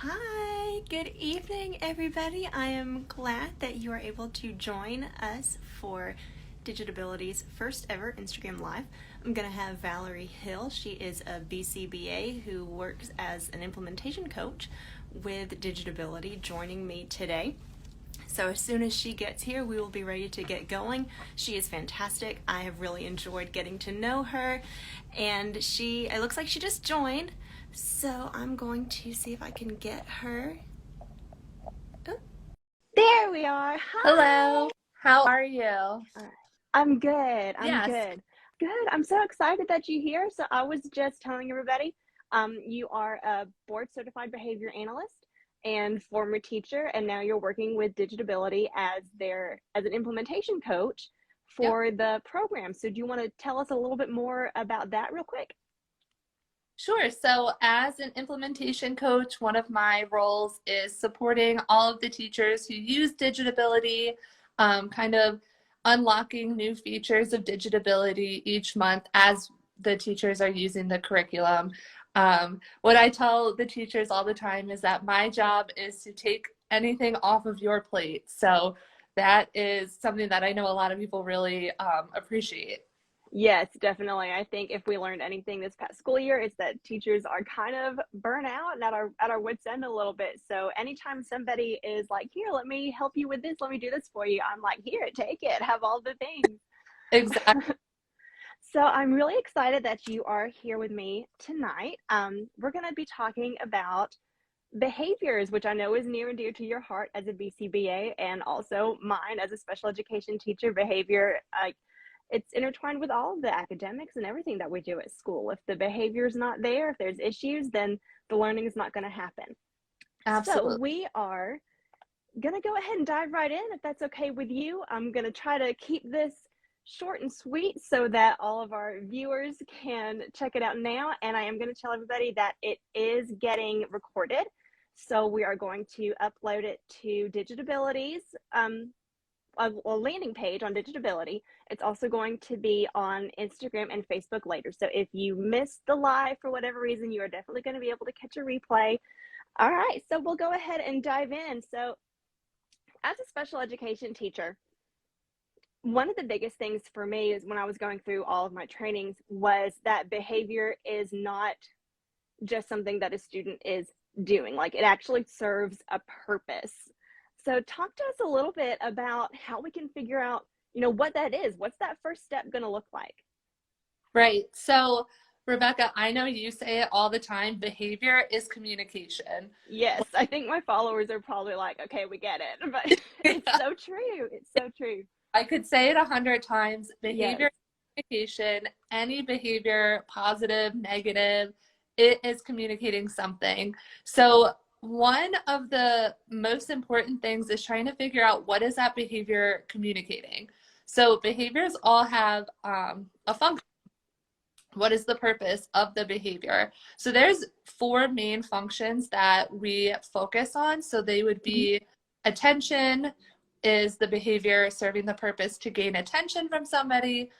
Hi, good evening, everybody. I am glad that you are able to join us for Digitability's first ever Instagram Live. I'm going to have Valerie Hill. She is a BCBA who works as an implementation coach with Digitability, joining me today. So as soon as she gets here, we will be ready to get going. She is fantastic. I have really enjoyed getting to know her, and it looks like she just joined. So I'm going to see if I can get her. Oh, there we are. Hi. Hello, how are you? I'm good. I'm Yes. good. Good. I'm so excited that you're here. So I was just telling everybody, you are a board certified behavior analyst and former teacher, and now you're working with Digitability as an implementation coach Yep. for the program. So do you want to tell us a little bit more about that real quick? Sure. So, as an implementation coach, one of my roles is supporting all of the teachers who use Digitability, kind of unlocking new features of Digitability each month as the teachers are using the curriculum. What I tell the teachers all the time is that my job is to take anything off of your plate. So, that is something that I know a lot of people really appreciate. Yes, definitely. I think if we learned anything this past school year, it's that teachers are kind of burnt out and at our wits end a little bit. So anytime somebody is like, "Here, let me help you with this, let me do this for you," I'm like, "Here, take it, have all the things." Exactly. So I'm really excited that you are here with me tonight. We're going to be talking about behaviors, which I know is near and dear to your heart as a BCBA and also mine as a special education teacher. Behavior, it's intertwined with all of the academics and everything that we do at school. If the behavior is not there, if there's issues, then the learning is not going to happen. So Absolutely. we are going to go ahead and dive right in, if that's okay with you. I'm going to try to keep this short and sweet so that all of our viewers can check it out now. And I am going to tell everybody that it is getting recorded. So we are going to upload it to Digitability's a landing page on Digitability. It's also going to be on Instagram and Facebook later. So if you missed the live for whatever reason, you are definitely going to be able to catch a replay. All right, so we'll go ahead and dive in. So as a special education teacher, one of the biggest things for me is when I was going through all of my trainings was that behavior is not just something that a student is doing. Like, it actually serves a purpose. So talk to us a little bit about how we can figure out, what that is. What's that first step going to look like? Right. So, Rebecca, I know you say it all the time, behavior is communication. Yes, I think my followers are probably like, okay, we get it. But it's so true. It's so true. I could say it 100 times. Yes. Behavior is communication, any behavior, positive, negative, it is communicating something. So, one of the most important things is trying to figure out what is that behavior communicating. So, behaviors all have a function. What is the purpose of the behavior? So there's four main functions that we focus on. So they would Mhm. be attention is the behavior serving the purpose to gain attention from somebody.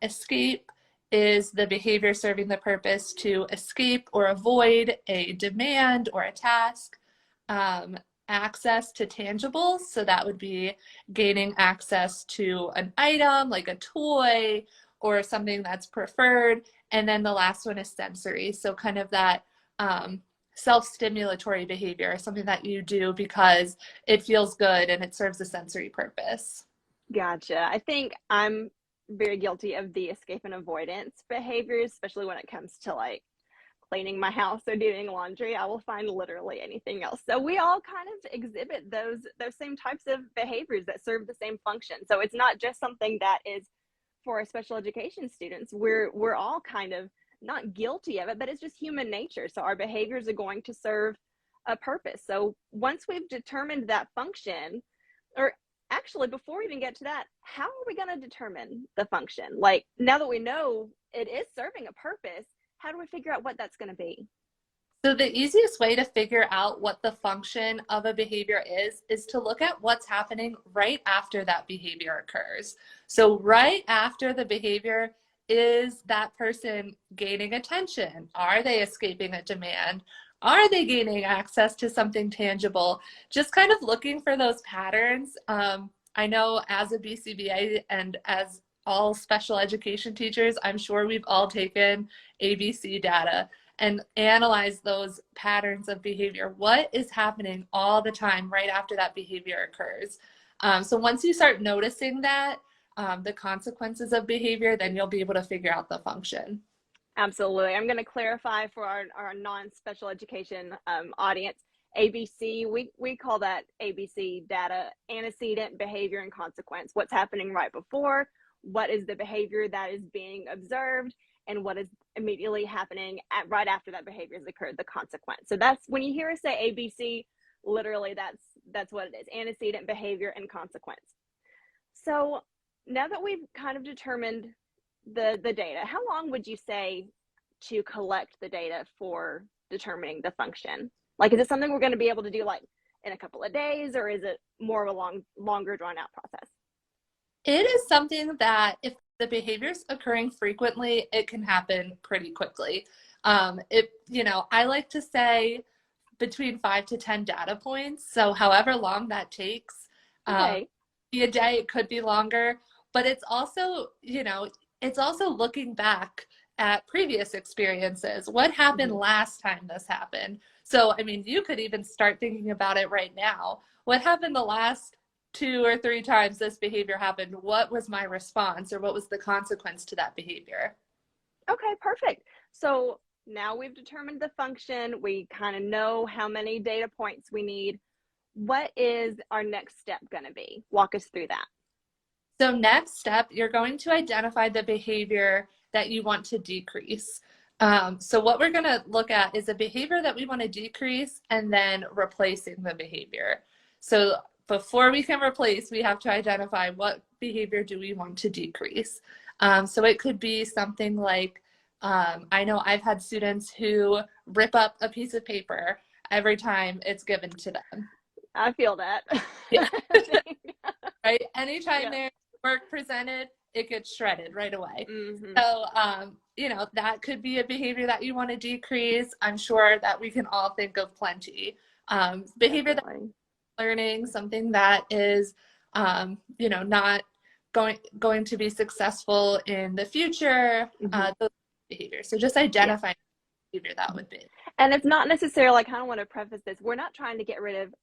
Escape is the behavior serving the purpose to escape or avoid a demand or a task. Um, Access to tangibles, so that would be gaining access to an item like a toy or something that's preferred. And then the last one is sensory. So, kind of that self stimulatory behavior, something that you do because it feels good and it serves a sensory purpose. Gotcha. I think I'm very guilty of the escape and avoidance behaviors, especially when it comes to like cleaning my house or doing laundry. I will find literally anything else. So we all kind of exhibit those same types of behaviors that serve the same function. So it's not just something that is for our special education students. We're all kind of not guilty of it, but it's just human nature. So our behaviors are going to serve a purpose. So once we've determined that function, or actually before we even get to that, how are we going to determine the function? Like, now that we know it is serving a purpose, how do we figure out what that's going to be? So the easiest way to figure out what the function of a behavior is to look at what's happening right after that behavior occurs. So right after the behavior, is that person gaining attention? Are they escaping a demand? Are they gaining access to something tangible? Just kind of looking for those patterns. I know as a BCBA and as all special education teachers, I'm sure we've all taken ABC data and analyzed those patterns of behavior. What is happening all the time right after that behavior occurs? So once you start noticing that, the consequences of behavior, then you'll be able to figure out the function. Absolutely. I'm going to clarify for our non-special education audience. ABC, we call that ABC data: antecedent, behavior, and consequence. What's happening right before, what is the behavior that is being observed, and what is immediately happening right after that behavior has occurred, the consequence. So that's when you hear us say ABC, literally that's what it is: antecedent, behavior, and consequence. So now that we've kind of determined the data, how long would you say to collect the data for determining the function? Like, is it something we're going to be able to do like in a couple of days, or is it more of a longer drawn out process? It is something that if the behavior is occurring frequently, it can happen pretty quickly. I like to say between 5 to 10 data points. So however long that takes, Okay. be a day, it could be longer, but it's also, it's also looking back at previous experiences. What happened last time this happened? So, I mean, you could even start thinking about it right now. What happened the last 2 or 3 times this behavior happened? What was my response, or what was the consequence to that behavior? Okay, perfect. So now we've determined the function. We kind of know how many data points we need. What is our next step going to be? Walk us through that. So next step, you're going to identify the behavior that you want to decrease. So what we're going to look at is a behavior that we want to decrease and then replacing the behavior. So before we can replace, we have to identify what behavior do we want to decrease. So it could be something like, I know I've had students who rip up a piece of paper every time it's given to them. I feel that. Yeah. Right? Anytime Yeah. there's work presented, it gets shredded right away. Mm-hmm. So, that could be a behavior that you want to decrease. I'm sure that we can all think of plenty. Behavior that learning, something that is, not going to be successful in the future, those behaviors. So just identifying behavior that would be. And it's not necessarily, I kind of want to preface this, we're not trying to get rid of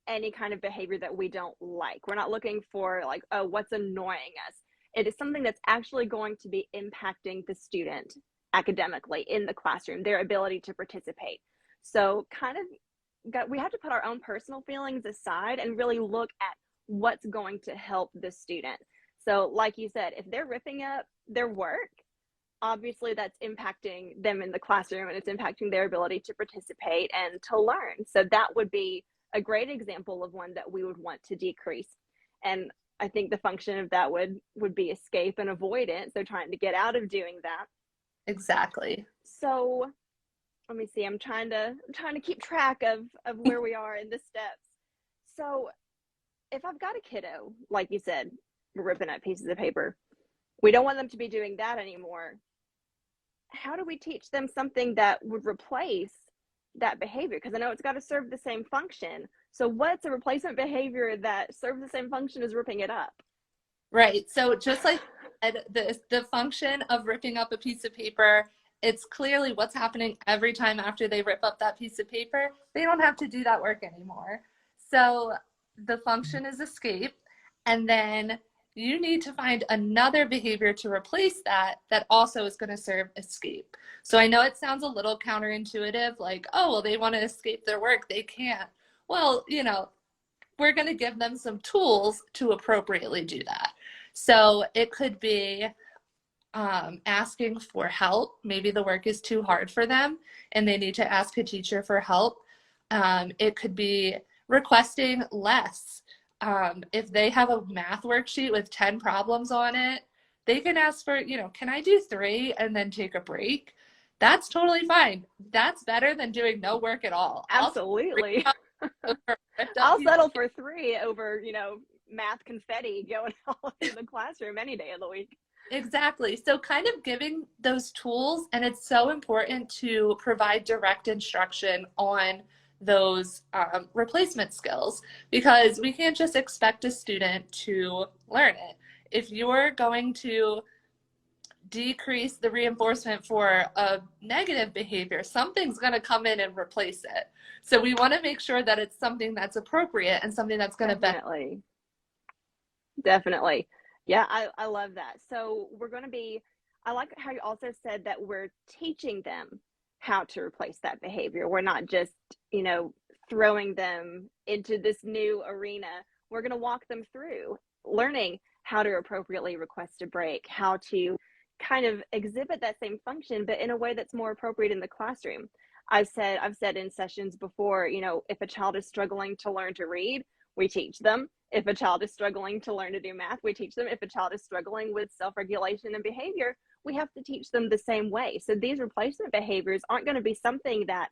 any kind of behavior that we don't like. We're not looking for like, oh, what's annoying us. It is something that's actually going to be impacting the student academically in the classroom, their ability to participate. So we have to put our own personal feelings aside and really look at what's going to help the student. So like you said, if they're ripping up their work, obviously that's impacting them in the classroom and it's impacting their ability to participate and to learn. So that would be a great example of one that we would want to decrease. And I think the function of that would be escape and avoidance. So trying to get out of doing that. Exactly. So let me see. I'm trying to keep track of where we are in the steps. So if I've got a kiddo, like you said, we're ripping up pieces of paper, we don't want them to be doing that anymore. How do we teach them something that would replace that behavior? Because I know it's got to serve the same function. So what's a replacement behavior that serves the same function as ripping it up? Right. So just like the function of ripping up a piece of paper, it's clearly what's happening every time after they rip up that piece of paper. They don't have to do that work anymore. So the function is escape. And then you need to find another behavior to replace that also is going to serve escape. So I know it sounds a little counterintuitive, like, oh, well, they want to escape their work. They can't. Well, we're going to give them some tools to appropriately do that. So it could be asking for help. Maybe the work is too hard for them and they need to ask a teacher for help. It could be requesting less. If they have a math worksheet with 10 problems on it, they can ask for, can I do 3 and then take a break? That's totally fine. That's better than doing no work at all. Absolutely. I'll settle for 3 over, math confetti going on in the classroom any day of the week. Exactly. So kind of giving those tools, and it's so important to provide direct instruction on those replacement skills because we can't just expect a student to learn it. If you're going to decrease the reinforcement for a negative behavior, something's going to come in and replace it. So we want to make sure that it's something that's appropriate and something that's going to benefit. Definitely. Definitely. Yeah, I love that. So we're going to be, I like how you also said that we're teaching them how to replace that behavior. We're not just, you know, throwing them into this new arena. We're going to walk them through learning how to appropriately request a break, how to kind of exhibit that same function, but in a way that's more appropriate in the classroom. I've said in sessions before, you know, if a child is struggling to learn to read, we teach them. If a child is struggling to learn to do math, we teach them. If a child is struggling with self-regulation and behavior, we have to teach them the same way. So these replacement behaviors aren't going to be something that,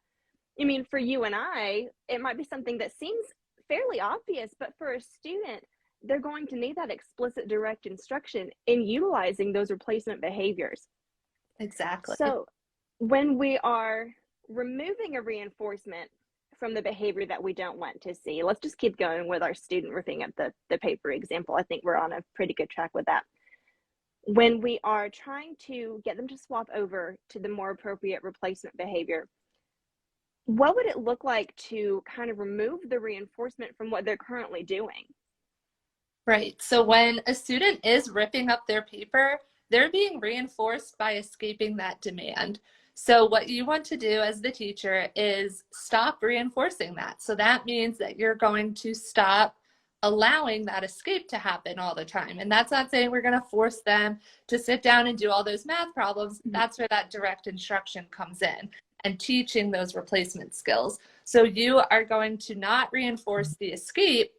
I mean, for you and I, it might be something that seems fairly obvious, but for a student, they're going to need that explicit direct instruction in utilizing those replacement behaviors. Exactly. So when we are removing a reinforcement from the behavior that we don't want to see, let's just keep going with our student ripping up the paper example. I think we're on a pretty good track with that. When we are trying to get them to swap over to the more appropriate replacement behavior, what would it look like to kind of remove the reinforcement from what they're currently doing? Right. So when a student is ripping up their paper, they're being reinforced by escaping that demand. So what you want to do as the teacher is stop reinforcing that. So that means that you're going to stop allowing that escape to happen all the time. And that's not saying we're going to force them to sit down and do all those math problems. That's where that direct instruction comes in and teaching those replacement skills. So you are going to not reinforce the escape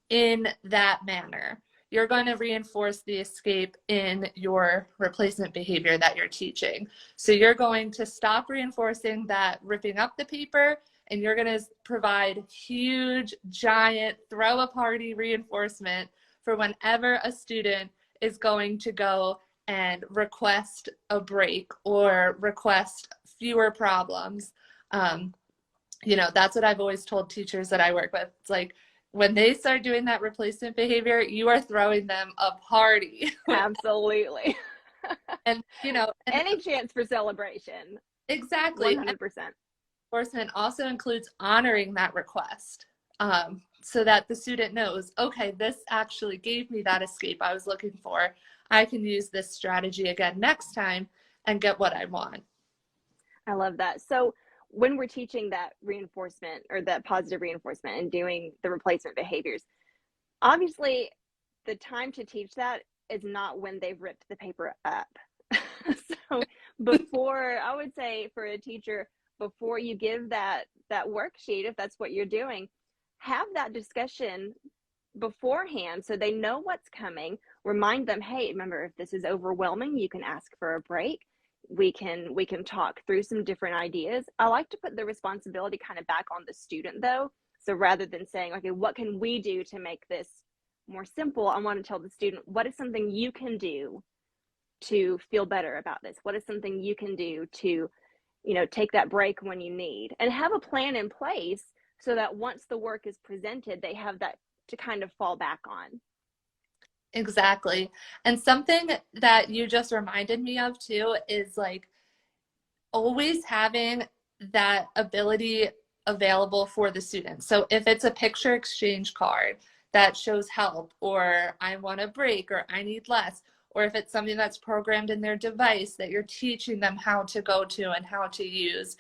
in that manner. You're going to reinforce the escape in your replacement behavior that you're teaching. So you're going to stop reinforcing that ripping up the paper, and you're going to provide huge, giant, throw a party reinforcement for whenever a student is going to go and request a break or request fewer problems. You know, that's what I've always told teachers that I work with. It's like, when they start doing that replacement behavior, you are throwing them a party. Absolutely. And, you know, and Any chance for celebration. exactly. And 100%. enforcement also includes honoring that request so that the student knows, okay, this actually gave me that escape I was looking for. I can use this strategy again next time and get what I want. I love that. So when we're teaching that reinforcement or that positive reinforcement and doing the replacement behaviors, obviously the time to teach that is not when they've ripped the paper up. So before, I would say for a teacher, before you give that worksheet, if that's what you're doing, have that discussion beforehand so they know what's coming. Remind them, hey, remember, if this is overwhelming, you can ask for a break. We can talk through some different ideas. I like to put the responsibility kind of back on the student though. So rather than saying, okay, what can we do to make this more simple, I want to tell the student, what is something you can do to feel better about this? What is something you can do to, you know, take that break when you need, and have a plan in place so that once the work is presented, they have that to kind of fall back on. Exactly. And something that you just reminded me of too is like always having that ability available for the student. So if it's a picture exchange card that shows help, or I want a break, or I need less, or if it's something that's programmed in their device that you're teaching them how to go to and how to use,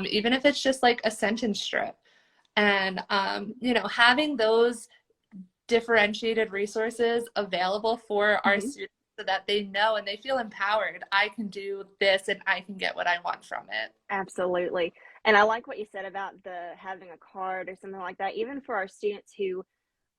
even if it's just like a sentence strip. And, you know, having those differentiated resources available for our Mm-hmm. students so that they know and they feel empowered. I can do this and I can get what I want from it. Absolutely. And I like what you said about the having a card or something like that, even for our students who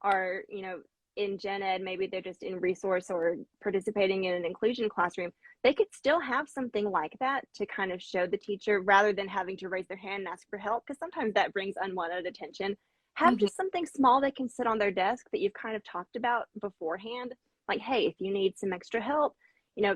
are, you know, in gen ed, maybe they're just in resource or participating in an inclusion classroom, they could still have something like that to kind of show the teacher rather than having to raise their hand and ask for help, because sometimes that brings unwanted attention. Have Mhm. just something small they can sit on their desk that you've kind of talked about beforehand, like, hey, if you need some extra help, you know,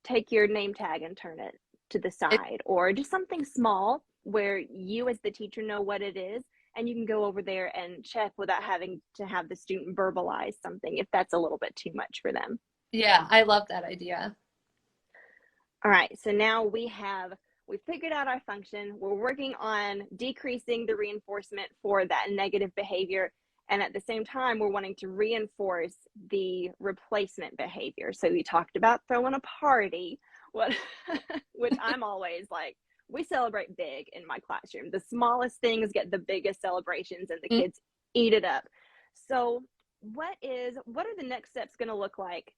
take your name tag and turn it to the side, or just something small where you as the teacher know what it is, and you can go over there and check without having to have the student verbalize something if that's a little bit too much for them. Yeah, I love that idea. All right, so now we figured out our function. We're working on decreasing the reinforcement for that negative behavior. And at the same time, we're wanting to reinforce the replacement behavior. So we talked about throwing a party, what, which I'm always like, we celebrate big in my classroom. The smallest things get the biggest celebrations and the Mm. kids eat it up. So what are the next steps going to look like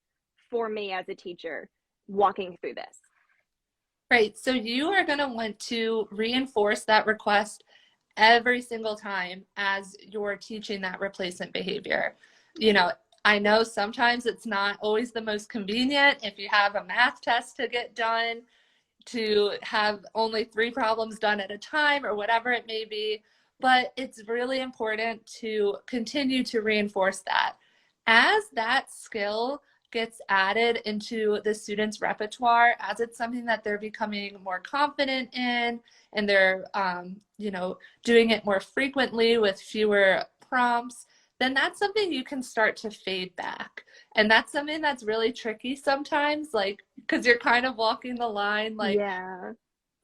for me as a teacher walking through this? Right. So you are going to want to reinforce that request every single time as you're teaching that replacement behavior. You know, I know sometimes it's not always the most convenient if you have a math test to get done, to have only 3 problems done at a time or whatever it may be, but it's really important to continue to reinforce that. As that skill gets added into the student's repertoire, as it's something that they're becoming more confident in, and they're, doing it more frequently with fewer prompts, then that's something you can start to fade back. And that's something that's really tricky sometimes, like, because you're kind of walking the line, like, Yeah.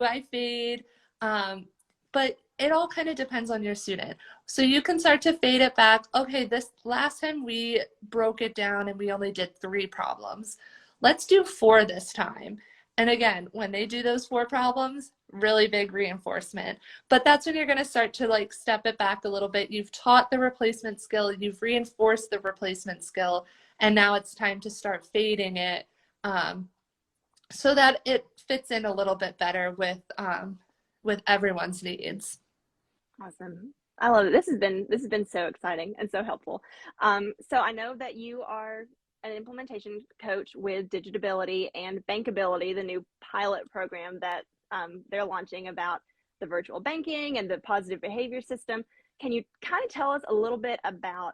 do I fade? But it all kind of depends on your student. So you can start to fade it back. Okay, this last time we broke it down and we only did 3 problems. Let's do 4 this time. And again, when they do those 4 problems, really big reinforcement. But that's when you're going to start to like step it back a little bit. You've taught the replacement skill, you've reinforced the replacement skill, and now it's time to start fading it, so that it fits in a little bit better with everyone's needs. Awesome. I love it. This has been so exciting and so helpful. So I know that you are an implementation coach with Digitability and Bankability, the new pilot program that they're launching about the virtual banking and the positive behavior system. Can you kind of tell us a little bit about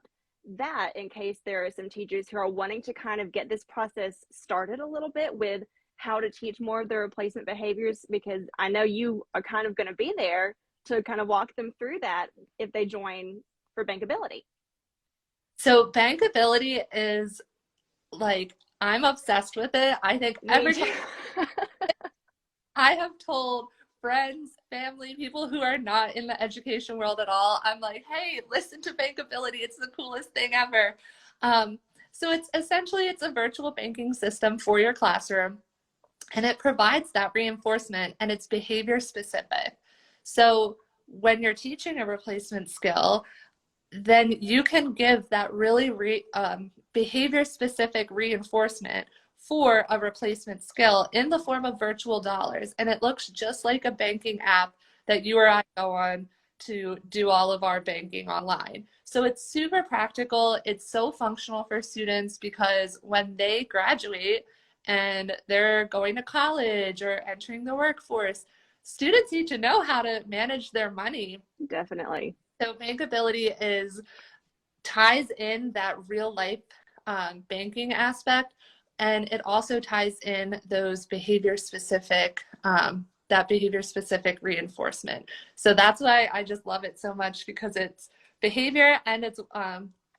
that in case there are some teachers who are wanting to kind of get this process started a little bit with how to teach more of the replacement behaviors? Because I know you are kind of going to be there to kind of walk them through that if they join for Bankability. So bankability is like, I'm obsessed with it. I think Me every too. time I have told friends, family, people who are not in the education world at all, I'm like, hey, listen to bankability. It's the coolest thing ever. So it's essentially, it's a virtual banking system for your classroom, and it provides that reinforcement, and it's behavior specific. So when you're teaching a replacement skill, then you can give that really behavior specific reinforcement for a replacement skill in the form of virtual dollars. And it looks just like a banking app that you or I go on to do all of our banking online. So it's super practical. It's so functional for students because when they graduate and they're going to college or entering the workforce, students need to know how to manage their money. Definitely. So bankability ties in that real life banking aspect, and it also ties in those behavior specific that behavior specific reinforcement. So that's why I just love it so much, because it's behavior and it's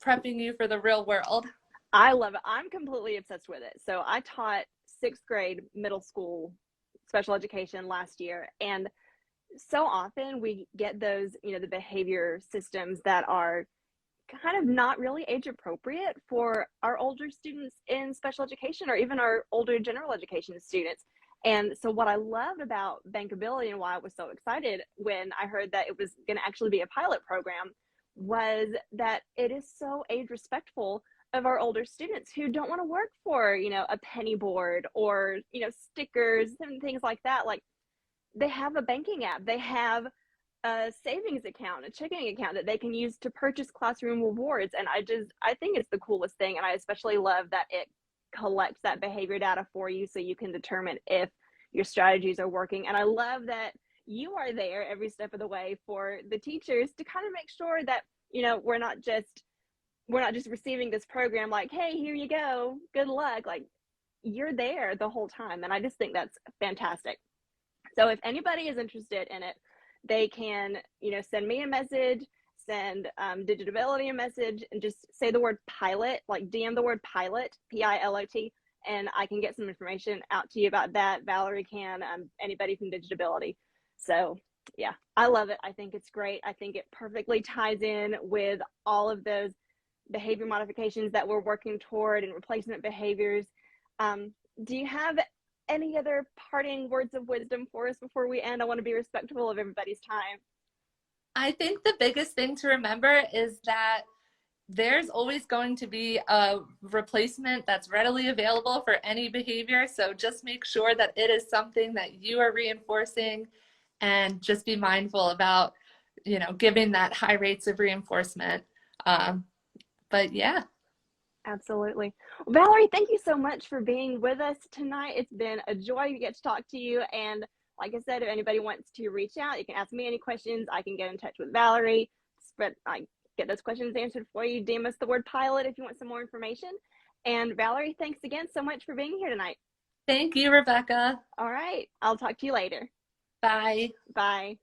prepping you for the real world. I love it. I'm completely obsessed with it. So I taught sixth grade middle school special education last year. And so often we get those, the behavior systems that are kind of not really age appropriate for our older students in special education or even our older general education students. And so what I loved about Bankability and why I was so excited when I heard that it was going to actually be a pilot program was that it is so age respectful of our older students who don't want to work for, a penny board or, stickers and things like that. Like, they have a banking app, they have a savings account, a checking account that they can use to purchase classroom rewards. And I think it's the coolest thing. And I especially love that it collects that behavior data for you so you can determine if your strategies are working. And I love that you are there every step of the way for the teachers to kind of make sure that, we're not just receiving this program like, hey, here you go, good luck. Like, you're there the whole time. And I just think that's fantastic. So if anybody is interested in it, they can, send me a message, send Digitability a message, and just say the word pilot, like DM the word pilot, Pilot, and I can get some information out to you about that. Valerie can, anybody from Digitability. So yeah, I love it. I think it's great. I think it perfectly ties in with all of those behavior modifications that we're working toward and replacement behaviors. Do you have any other parting words of wisdom for us before we end? I want to be respectful of everybody's time. I think the biggest thing to remember is that there's always going to be a replacement that's readily available for any behavior. So just make sure that it is something that you are reinforcing, and just be mindful about, giving that high rates of reinforcement. But yeah. Absolutely. Well, Valerie, thank you so much for being with us tonight. It's been a joy to get to talk to you. And like I said, if anybody wants to reach out, you can ask me any questions. I can get in touch with Valerie, I get those questions answered for you. DM us the word pilot if you want some more information. And Valerie, thanks again so much for being here tonight. Thank you, Rebecca. All right. I'll talk to you later. Bye. Bye.